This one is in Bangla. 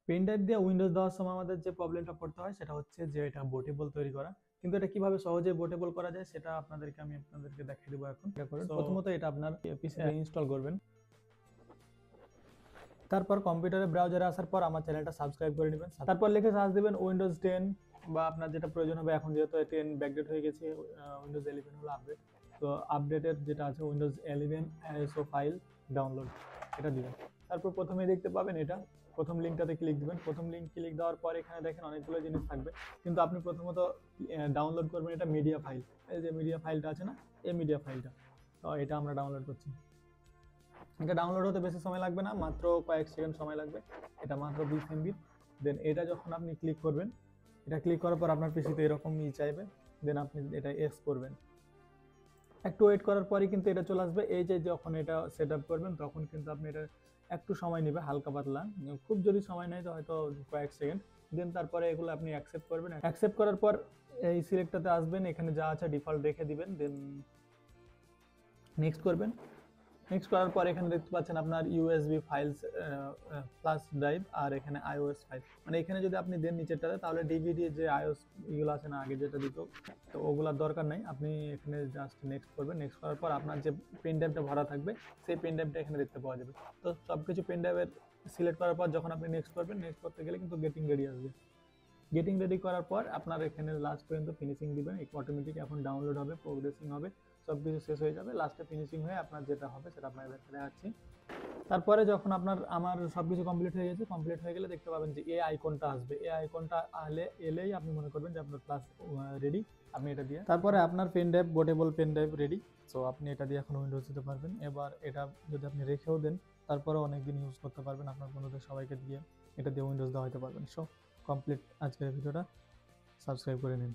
পেন ড্রাইভ দিয়ে উইন্ডোজ দেওয়ার সময় আমাদের যে প্রবলেমটা পড়তে হয় সেটা হচ্ছে যে এটা বোটেবল তৈরি করা। কিন্তু এটা কিভাবে সহজে বোটেবল করা যায় সেটা আমি আপনাদেরকে দেখিয়ে দেবো এখন। প্রথমত এটা আপনার পিসিতে ইনস্টল করবেন। তারপর কম্পিউটারে ব্রাউজারে আসার পর আমার চ্যানেলটা সাবস্ক্রাইব করে নেবেন। তারপর লিখে সার্চ দেবেন উইন্ডোজ 10 বা আপনার যেটা প্রয়োজন হবে। এখন যেহেতু 10 ব্যাকডেট হয়ে গেছে, উইন্ডোজ 11 হলো আপডেট। তো আপডেটের যেটা আছে উইন্ডোজ 11 আইএসও ফাইল ডাউনলোড, এটা দিবেন। তারপর প্রথমেই দেখতে পাবেন এটা, প্রথম লিঙ্কটাতে ক্লিক দিবেন। প্রথম লিঙ্ক ক্লিক দেওয়ার পর এখানে দেখেন অনেকগুলো জিনিস থাকবে, কিন্তু আপনি প্রথমত ডাউনলোড করবেন এটা মিডিয়া ফাইল। এই যে মিডিয়া ফাইলটা আছে না, এই মিডিয়া ফাইলটা, তো এটা আমরা ডাউনলোড করছি। এটা ডাউনলোড হতে বেশি সময় লাগবে না, মাত্র কয়েক সেকেন্ড সময় লাগবে। এটা মাত্র 20 এমবি। দেন এটা যখন আপনি ক্লিক করবেন, এটা ক্লিক করার পর আপনার পিসিতে এরকম চাইবে। দেন আপনি এটা এক্স করবেন। একটু ওয়েট করার পরই কিন্তু এটা চলে আসবে। এই যে যখন এটা সেট আপ করবেন তখন কিন্তু আপনি এটা একটু সময় নেবে, হালকা পাতলা, খুব যদি সময় নেয় তো হয়তো কয়েক সেকেন্ড। দেন তারপরে এগুলো আপনি অ্যাকসেপ্ট করবেন। অ্যাকসেপ্ট করার পর এই সিলেক্টটাতে আসবেন, এখানে যা আছে ডিফল্ট রেখে দিবেন। দেন নেক্সট করবেন। নেক্সট করার পর এখানে দেখতে পাচ্ছেন আপনার ইউএসবি ফাইলস প্লাস ড্রাইভ, আর এখানে আইওএস ফাইল। মানে এখানে যদি আপনি দেন নিচেরটাতে, তাহলে ডিভিডি যে আইওএস এগুলো আছে না আগে যেটা দিত, তো ওগুলোর দরকার নাই। আপনি এখানে জাস্ট নেক্সট করবেন। নেক্সট করার পর আপনার যে পেন ড্রাইভটা ভরা থাকবে সেই পেন ড্রাইভটা এখানে দেখতে পাওয়া যাবে। তো সব কিছু পেন ড্রাইভের সিলেক্ট করার পর যখন আপনি নেক্সট করবেন, নেক্সট করতে গেলে কিন্তু গেটিং রেডি আসবে। গেটিং রেডি করার পর আপনার এখানে লাস্ট পর্যন্ত ফিনিশিং দিবেন। অটোমেটিক এখন ডাউনলোড হবে, প্রোগ্রেসিং হবে, সব কিছু শেষ হয়ে যাবে। লাস্টে ফিনিশিং হয়ে আপনার যেটা হবে সেটা আপনাদেরকে দেখাচ্ছি। তারপরে যখন আমার সবকিছু কমপ্লিট হয়ে গেছে, কমপ্লিট হয়ে গেলে দেখতে পাবেন যে এই আইকনটা আসবে। এই আইকনটা এলেই আপনি মনে করবেন যে আপনার ক্লাস রেডি। আপনি এটা দিয়ে তারপরে আপনার pen drive, bootable pen drive ready. So আপনি এটা দিয়ে এখন উইন্ডোজ দিতে পারবেন। এবার এটা যদি আপনি রেখেও দেন, তারপরে অনেকদিন ইউজ করতে পারবেন। আপনার বন্ধুদের সবাইকে দিয়ে এটা দিয়ে উইন্ডোজ দেওয়া হতে পারবেন। সো কমপ্লিট আজকের ভিডিওটা, সাবস্ক্রাইব করে নিন।